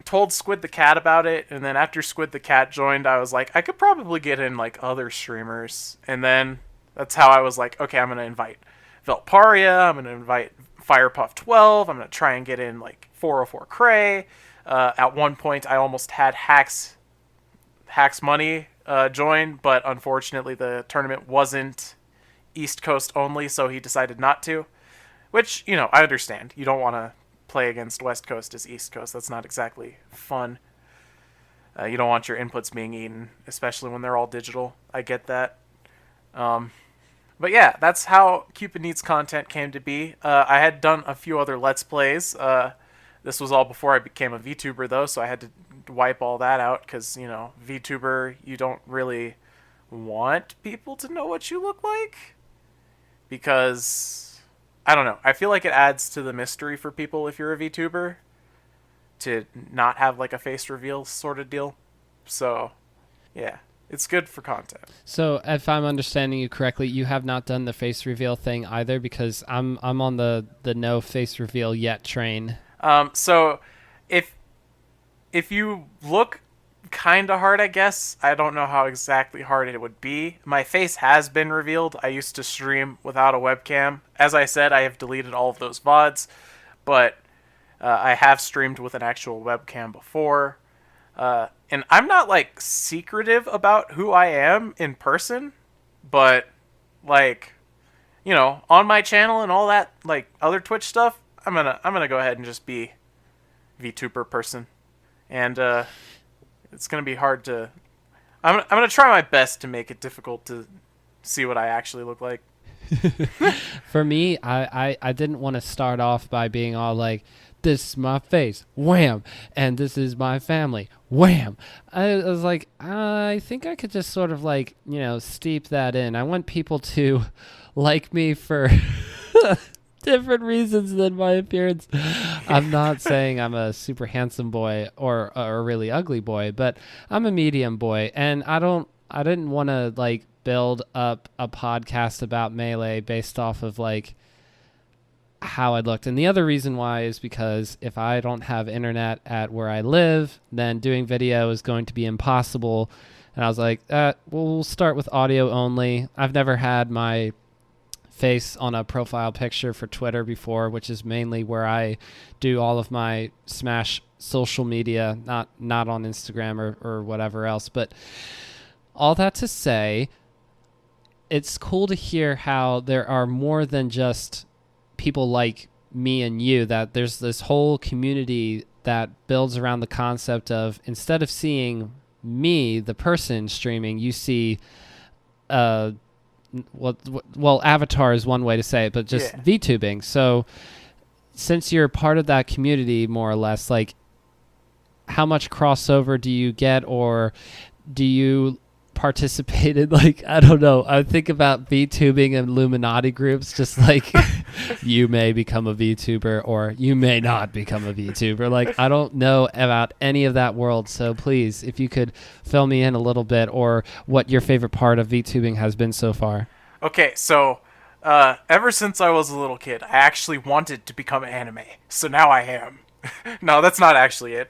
told Squid the Cat about it, and then after Squid the Cat joined, I was like, I could probably get in like other streamers, and then that's how I was like, okay, I'm gonna invite Velparia, I'm gonna invite Firepuff 12, I'm gonna try and get in like 404 Cray. At one point, I almost had Hacks Money join, but unfortunately, the tournament wasn't East Coast only, so he decided not to. Which, I understand. You don't want to play against West Coast as East Coast. That's not exactly fun. You don't want your inputs being eaten, especially when they're all digital. I get that. But yeah, that's how Cupid Needs Content came to be. I had done a few other Let's Plays. This was all before I became a VTuber, though, so I had to wipe all that out because, VTuber, you don't really want people to know what you look like. Because, I don't know, I feel like it adds to the mystery for people if you're a VTuber to not have like a face reveal sort of deal. So, yeah, it's good for content. So, if I'm understanding you correctly, you have not done the face reveal thing either, because I'm on the no face reveal yet train. So if you look kind of hard, I guess, I don't know how exactly hard it would be. My face has been revealed. I used to stream without a webcam. As I said, I have deleted all of those VODs, but I have streamed with an actual webcam before. And I'm not like secretive about who I am in person, but like, on my channel and all that like other Twitch stuff, I'm gonna go ahead and just be VTuber person. And it's gonna be hard to. I'm gonna try my best to make it difficult to see what I actually look like. For me, I didn't want to start off by being all like, this is my face, wham, and this is my family, wham. I was like, I think I could just sort of like, steep that in. I want people to like me for different reasons than my appearance. I'm not saying I'm a super handsome boy or a really ugly boy, but I'm a medium boy, and I didn't want to like build up a podcast about Melee based off of like how I looked. And the other reason why is because if I don't have internet at where I live, then doing video is going to be impossible. And I was like, we'll start with audio only. I've never had my face on a profile picture for Twitter before, which is mainly where I do all of my Smash social media, not on Instagram or whatever else. But all that to say, it's cool to hear how there are more than just people like me and you, that there's this whole community that builds around the concept of, instead of seeing me, the person streaming, you see well, avatar is one way to say it, but just VTubing. So since you're part of that community, more or less, like, how much crossover do you get, or do you participate in, like, I don't know, I think about VTubing and Illuminati groups, just like you may become a VTuber or you may not become a VTuber. Like, I don't know about any of that world, so please, if you could fill me in a little bit, or what your favorite part of VTubing has been so far. Okay, so ever since I was a little kid, I actually wanted to become anime, so now I am. No, that's not actually it.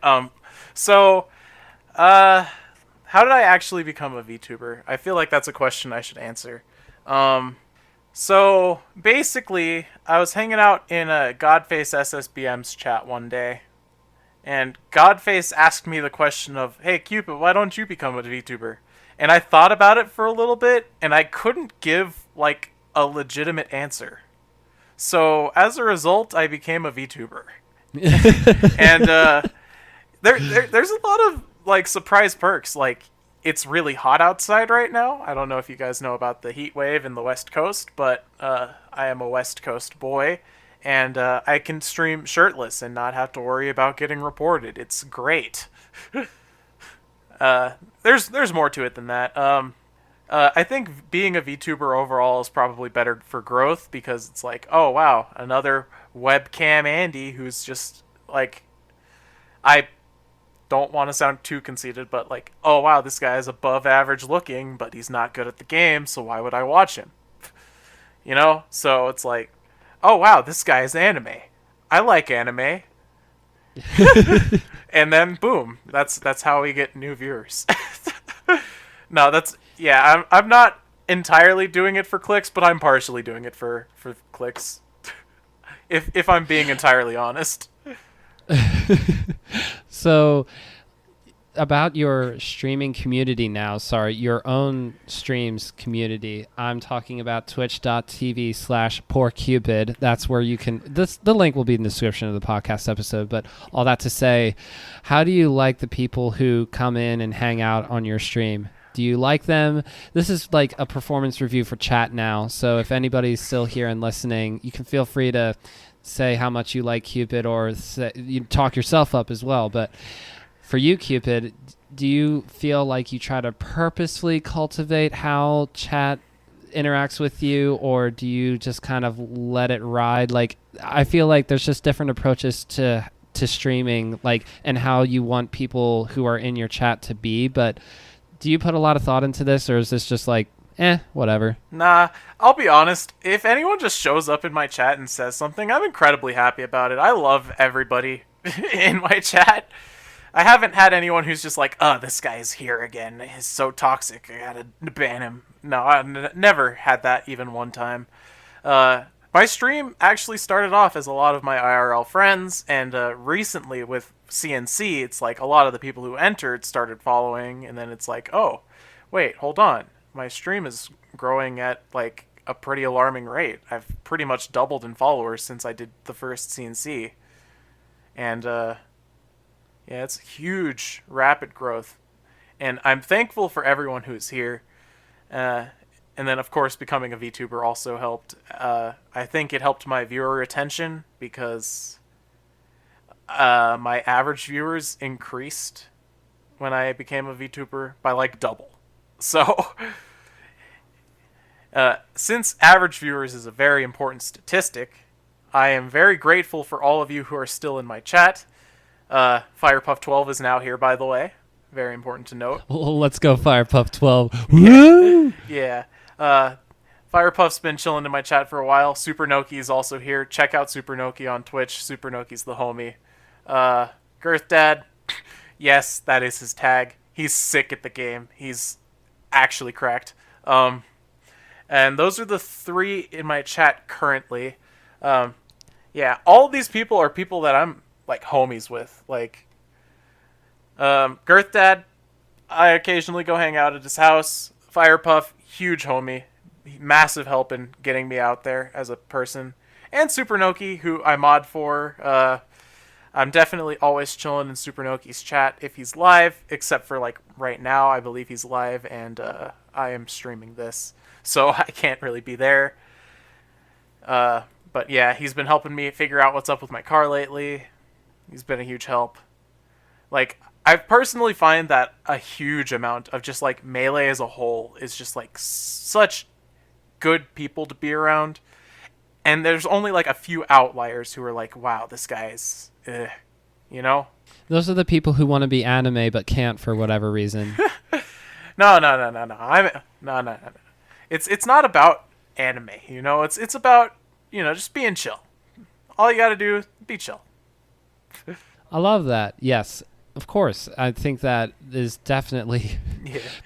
How did I actually become a VTuber? I feel like that's a question I should answer. So basically, I was hanging out in a Godface SSBM's chat one day, and Godface asked me the question of, "Hey Cupid, why don't you become a VTuber?" And I thought about it for a little bit, and I couldn't give like a legitimate answer. So as a result, I became a VTuber, and there's a lot of like surprise perks. Like, it's really hot outside right now. I don't know if you guys know about the heat wave in the West Coast, but I am a West Coast boy, and I can stream shirtless and not have to worry about getting reported. It's great. There's more to it than that. I think being a VTuber overall is probably better for growth, because it's like, oh wow, another webcam Andy who's just like, I don't want to sound too conceited, but like, oh wow, this guy is above average looking, but he's not good at the game, so why would I watch him? You know? So it's like, oh wow, this guy is anime. I like anime. And then boom, that's how we get new viewers. No, I'm not entirely doing it for clicks, but I'm partially doing it for clicks. If I'm being entirely honest. So, about your streaming community now, your own streams community, I'm talking about twitch.tv/poorcupid. That's where you can, the link will be in the description of the podcast episode, but all that to say, how do you like the people who come in and hang out on your stream? Do you like them? This is like a performance review for chat now, so if anybody's still here and listening, you can feel free to say how much you like Cupid, or you talk yourself up as well. But for you, Cupid, do you feel like you try to purposefully cultivate how chat interacts with you, or do you just kind of let it ride? Like, I feel like there's just different approaches to streaming, like, and how you want people who are in your chat to be. But do you put a lot of thought into this, or is this just like, whatever? Nah, I'll be honest. If anyone just shows up in my chat and says something, I'm incredibly happy about it. I love everybody in my chat. I haven't had anyone who's just like, oh, this guy is here again. He's so toxic. I gotta ban him. No, I've never had that even one time. My stream actually started off as a lot of my IRL friends, and recently with CNC, it's like a lot of the people who entered started following, and then it's like, oh, wait, hold on. My stream is growing at like a pretty alarming rate. I've pretty much doubled in followers since I did the first CNC. And yeah, it's huge, rapid growth. And I'm thankful for everyone who's here. And then, of course, becoming a VTuber also helped. I think it helped my viewer retention because my average viewers increased when I became a VTuber by like double. So, since average viewers is a very important statistic, I am very grateful for all of you who are still in my chat. Firepuff12 is now here, by the way. Very important to note. Well, let's go, Firepuff12. Woo! Yeah. Firepuff's been chilling in my chat for a while. Supernoki is also here. Check out Supernoki on Twitch. Supernoki's the homie. Girth Dad, yes, that is his tag. He's sick at the game. He's actually cracked. And those are the 3 in my chat currently. Yeah, all of these people are people that I'm like homies with. Like, Girth Dad, I occasionally go hang out at his house. Firepuff, huge homie, massive help in getting me out there as a person. And Supernoki, who I mod for. I'm definitely always chilling in Supernoki's chat if he's live, except for like right now. I believe he's live, and I am streaming this, so I can't really be there. But yeah, he's been helping me figure out what's up with my car lately. He's been a huge help. Like, I personally find that a huge amount of just like Melee as a whole is just like such good people to be around. And there's only like a few outliers who are like, wow, this guy's, you know? Those are the people who want to be anime but can't for whatever reason. No. No. It's not about anime, you know? It's about, you know, just being chill. All you gotta do is be chill. I love that. Yes, of course. I think that is definitely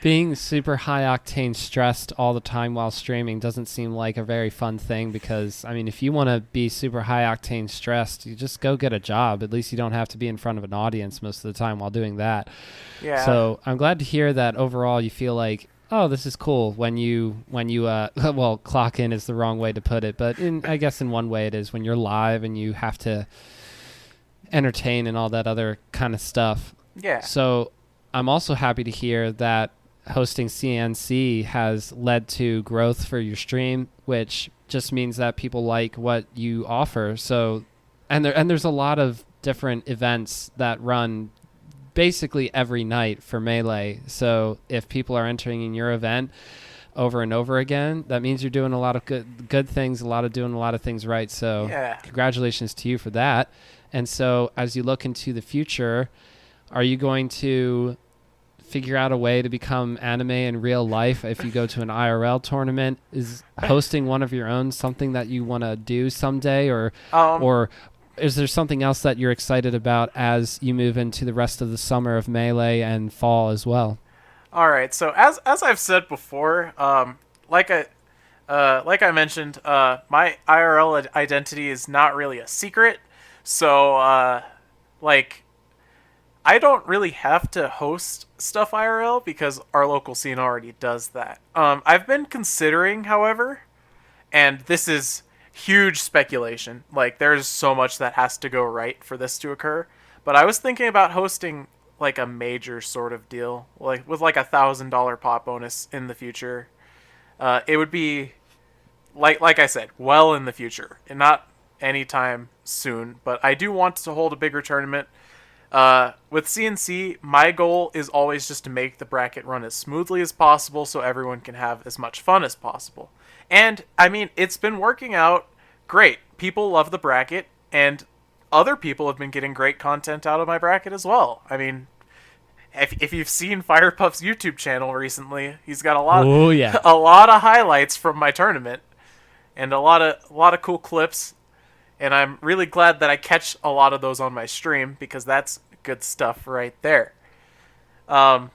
being super high octane stressed all the time while streaming doesn't seem like a very fun thing because, I mean, if you want to be super high octane stressed, you just go get a job. At least you don't have to be in front of an audience most of the time while doing that. Yeah. So I'm glad to hear that overall you feel like, oh, this is cool when you well, clock in is the wrong way to put it, but I guess in one way it is when you're live and you have to entertain and all that other kind of stuff. Yeah. So I'm also happy to hear that hosting CNC has led to growth for your stream, which just means that people like what you offer. So, and there's a lot of different events that run basically every night for Melee. So if people are entering in your event over and over again, that means you're doing a lot of good things, doing a lot of things right. So Congratulations to you for that. And so as you look into the future, are you going to figure out a way to become anime in real life if you go to an IRL tournament? Is hosting one of your own something that you want to do someday, or is there something else that you're excited about as you move into the rest of the summer of Melee and fall as well? All right. So as I've said before, like I mentioned, my IRL identity is not really a secret. So, like, I don't really have to host stuff IRL because our local scene already does that. I've been considering, however, and this is huge speculation, like, there's so much that has to go right for this to occur, but I was thinking about hosting, like, a major sort of deal, like, with, like, $1,000 pop bonus in the future. It would be, like I said, well in the future, and not anytime soon, but I do want to hold a bigger tournament. With CNC, my goal is always just to make the bracket run as smoothly as possible so everyone can have as much fun as possible. And, I mean, it's been working out great. People love the bracket, and other people have been getting great content out of my bracket as well. I mean, if you've seen Firepuff's YouTube channel recently, he's got a lot of highlights from my tournament, and a lot of cool clips. And I'm really glad that I catch a lot of those on my stream because that's good stuff right there. And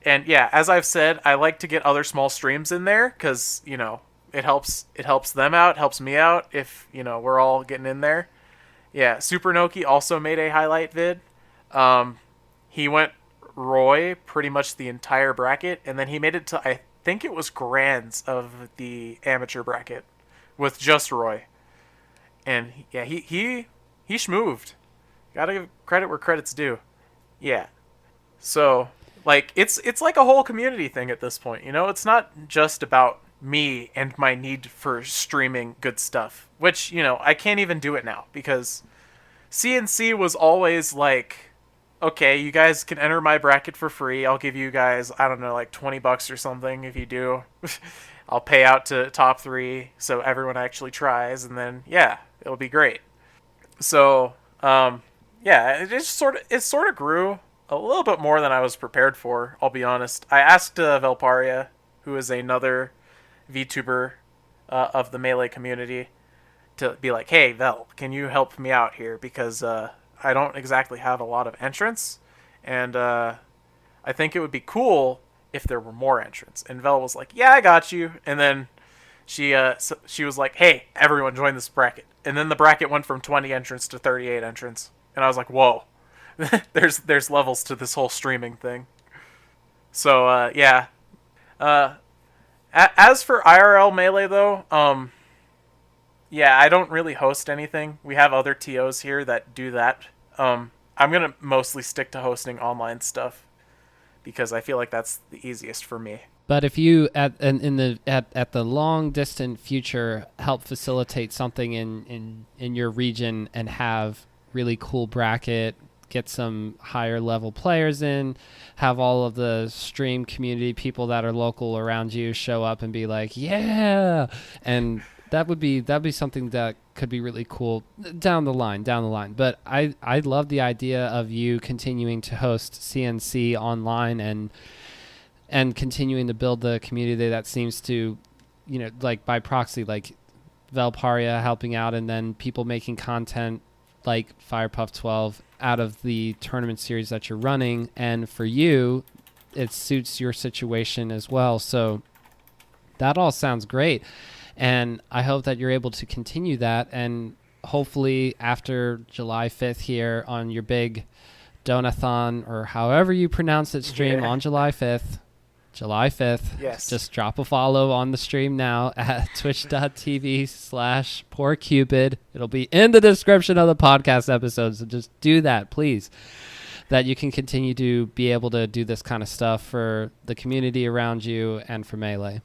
yeah, as I've said, I like to get other small streams in there because, you know, it helps them out, helps me out if, you know, we're all getting in there. Yeah, Supernoki also made a highlight vid. He went Roy pretty much the entire bracket, and then he made it to, I think it was Grands of the amateur bracket with just Roy. And yeah, he schmooved. Gotta give credit where credit's due. Yeah. So Like it's like a whole community thing at this point. You know, it's not just about me and my need for streaming good stuff, which, you know, I can't even do it now because CNC was always like, okay, you guys can enter my bracket for free. I'll give you guys, I don't know, like $20 or something if you do. I'll pay out to top 3 so everyone actually tries, and then yeah, it'll be great. So, yeah, it sort of grew a little bit more than I was prepared for. I'll be honest. I asked Velparia, who is another VTuber of the Melee community, to be like, hey, Vel, can you help me out here? Because I don't exactly have a lot of entrants, and I think it would be cool if there were more entrants. And Vel was like, yeah, I got you. And then she was like, hey, everyone join this bracket. And then the bracket went from 20 entrants to 38 entrants. And I was like, whoa, there's levels to this whole streaming thing. So, yeah. As for IRL Melee, though, yeah, I don't really host anything. We have other TOs here that do that. I'm going to mostly stick to hosting online stuff because I feel like that's the easiest for me. But if you at the long distant future help facilitate something in your region and have really cool bracket, get some higher level players in, have all of the stream community people that are local around you show up and be like, yeah, and that'd be something that could be really cool down the line. But I love the idea of you continuing to host CNC online and continuing to build the community that seems to, you know, like by proxy, like Velparia helping out, and then people making content like Firepuff 12 out of the tournament series that you're running. And for you, it suits your situation as well. So that all sounds great. And I hope that you're able to continue that. And hopefully after July 5th here on your big Donathon, or however you pronounce it, stream on July 5th. Yes. Just drop a follow on the stream now at twitch.tv/poorcupid. It'll be in the description of the podcast episode. So just do that, please. That you can continue to be able to do this kind of stuff for the community around you and for Melee.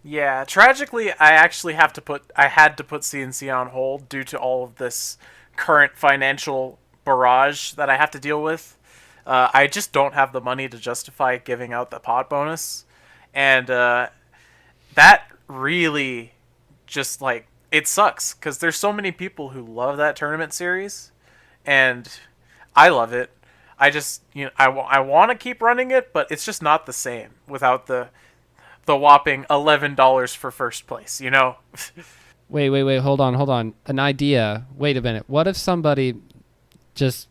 Yeah, tragically, I had to put CNC on hold due to all of this current financial barrage that I have to deal with. I just don't have the money to justify giving out the pot bonus. And that really just, like, it sucks because there's so many people who love that tournament series. And I love it. I just, you know, I want to keep running it, but it's just not the same without the whopping $11 for first place, you know? Wait, hold on. An idea. Wait a minute. What if somebody just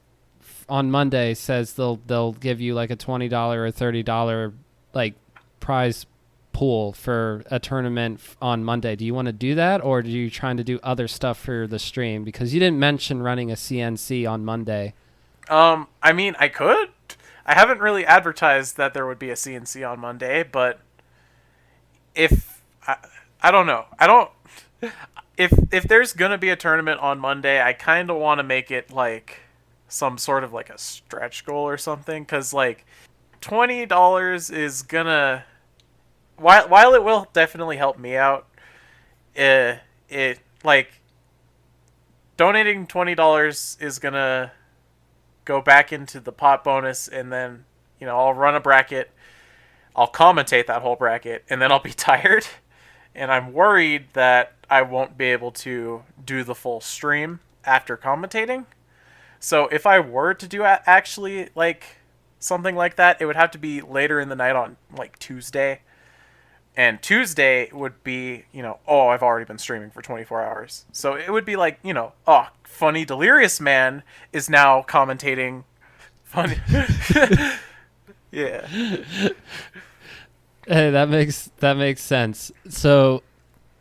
on Monday says they'll give you like a $20 or $30 like prize pool for a tournament on Monday? Do you want to do that, or are you trying to do other stuff for the stream? Because you didn't mention running a CNC on Monday. I mean, I could. I haven't really advertised that there would be a CNC on Monday, but if I don't know. If there's gonna be a tournament on Monday, I kind of want to make it like some sort of like a stretch goal or something, because like $20 is gonna, while it will definitely help me out, it like donating $20 is gonna go back into the pot bonus, and then, you know, I'll run a bracket, I'll commentate that whole bracket, and then I'll be tired, and I'm worried that I won't be able to do the full stream after commentating. So if I were to do actually like something like that, it would have to be later in the night on like Tuesday. And Tuesday would be, you know, oh, I've already been streaming for 24 hours. So it would be like, you know, oh, Funny Delirious Man is now commentating. Funny. Yeah. Hey, that makes sense. So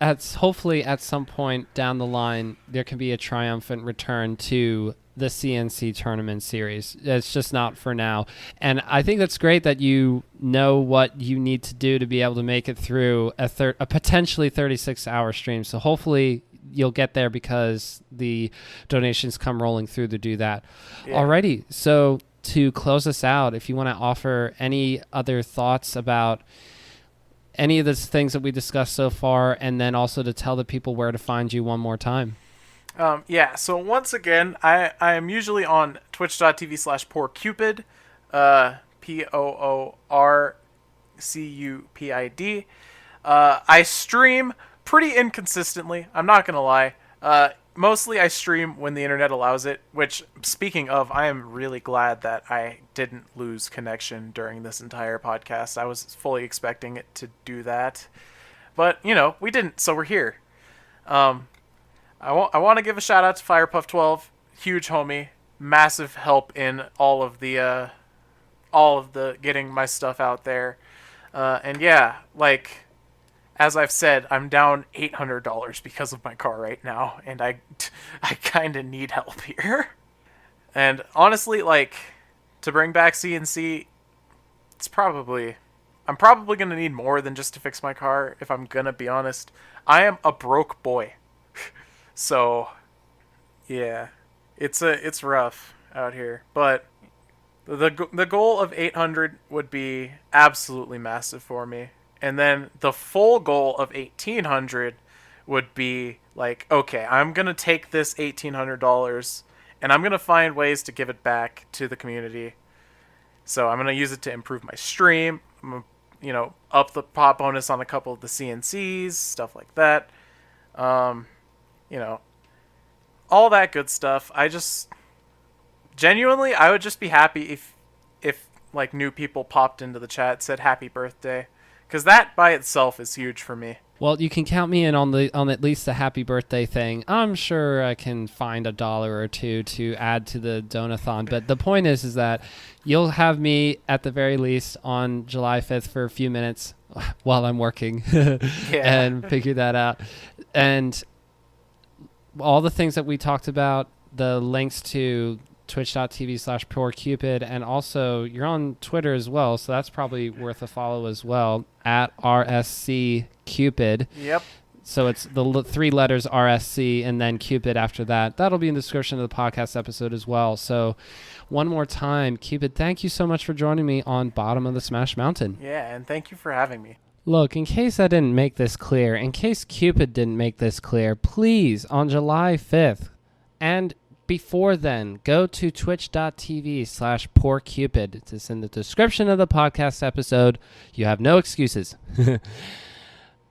hopefully at some point down the line, there can be a triumphant return to the CNC tournament series. It's just not for now. And I think that's great that you know what you need to do to be able to make it through a potentially 36-hour stream. So hopefully you'll get there because the donations come rolling through to do that. Yeah. Alrighty. So to close us out, if you want to offer any other thoughts about any of the things that we discussed so far, and then also to tell the people where to find you one more time. So once again, I am usually on twitch.tv/poorcupid, POORCUPID. I stream pretty inconsistently, I'm not going to lie. Mostly I stream when the internet allows it, which, speaking of, I am really glad that I didn't lose connection during this entire podcast. I was fully expecting it to do that. But, we didn't, so we're here. I want to give a shout out to Firepuff12, huge homie, massive help in all of the getting my stuff out there. And yeah, as I've said, I'm down $800 because of my car right now, and I kind of need help here. And honestly, to bring back CNC, I'm probably going to need more than just to fix my car, if I'm going to be honest. I am a broke boy. So, yeah, it's rough out here, but the goal of 800 would be absolutely massive for me. And then the full goal of 1,800 would be okay, I'm going to take this $1,800 and I'm going to find ways to give it back to the community. So I'm going to use it to improve my stream, up the pop bonus on a couple of the CNCs, stuff like that. All that good stuff. I just genuinely, I would just be happy if new people popped into the chat, said happy birthday. Because that by itself is huge for me. Well, you can count me in on at least the happy birthday thing. I'm sure I can find $1 or $2 to add to the donathon. But the point is that you'll have me at the very least on July 5th for a few minutes while I'm working and figure that out. And all the things that we talked about, the links to twitch.tv/poorcupid, and also you're on Twitter as well, so that's probably worth a follow as well, at RSC Cupid. Yep. So it's the 3 letters RSC and then Cupid after that. That'll be in the description of the podcast episode as well. So one more time, Cupid, thank you so much for joining me on Bottom of the Smash Mountain. Yeah, and thank you for having me. Look, in case I didn't make this clear, in case Cupid didn't make this clear, please, on July 5th, and before then, go to twitch.tv/poorcupid. It's in the description of the podcast episode. You have no excuses.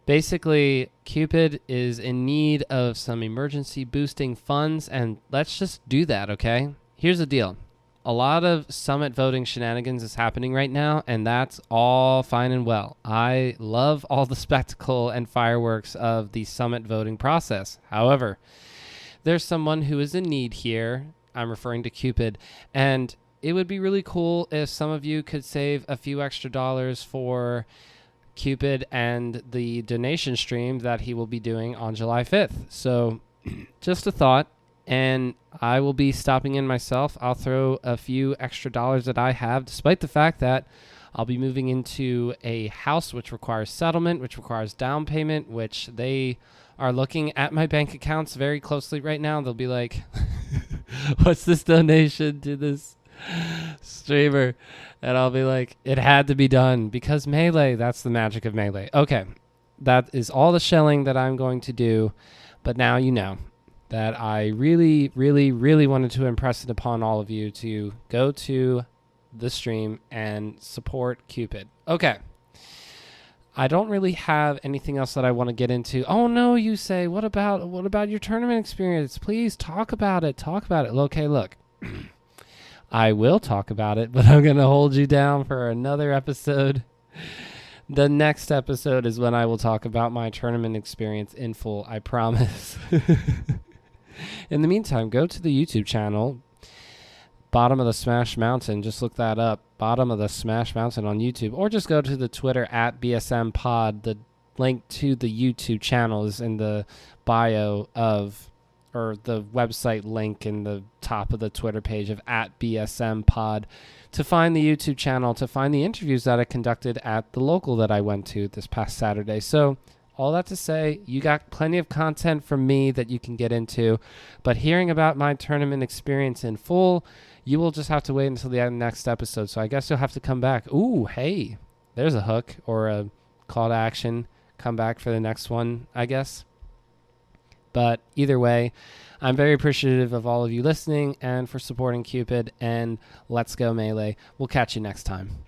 Basically, Cupid is in need of some emergency boosting funds, and let's just do that, okay? Here's the deal. A lot of summit voting shenanigans is happening right now, and that's all fine and well. I love all the spectacle and fireworks of the summit voting process. However, there's someone who is in need here. I'm referring to Cupid. And it would be really cool if some of you could save a few extra dollars for Cupid and the donation stream that he will be doing on July 5th. So just a thought. And I will be stopping in myself. I'll throw a few extra dollars that I have, despite the fact that I'll be moving into a house which requires settlement, which requires down payment, which they are looking at my bank accounts very closely right now. They'll be like, what's this donation to this streamer? And I'll be like, it had to be done because Melee, that's the magic of Melee. Okay, that is all the shelling that I'm going to do. But now you know that I really, really, really wanted to impress it upon all of you to go to the stream and support Cupid. Okay. I don't really have anything else that I want to get into. Oh no, you say, what about your tournament experience? Please talk about it. Talk about it. Okay, look. I will talk about it, but I'm going to hold you down for another episode. The next episode is when I will talk about my tournament experience in full, I promise. In the meantime, go to the YouTube channel, Bottom of the Smash Mountain. Just look that up, Bottom of the Smash Mountain on YouTube, or just go to the Twitter at BSM Pod. The link to the YouTube channel is in the bio of, or the website link in the top of the Twitter page of at BSM Pod to find the YouTube channel, to find the interviews that I conducted at the local that I went to this past Saturday. So all that to say, you got plenty of content from me that you can get into, but hearing about my tournament experience in full, you will just have to wait until the next episode. So I guess you'll have to come back. Ooh, hey, there's a hook or a call to action. Come back for the next one, I guess. But either way, I'm very appreciative of all of you listening and for supporting Cupid. And let's go Melee. We'll catch you next time.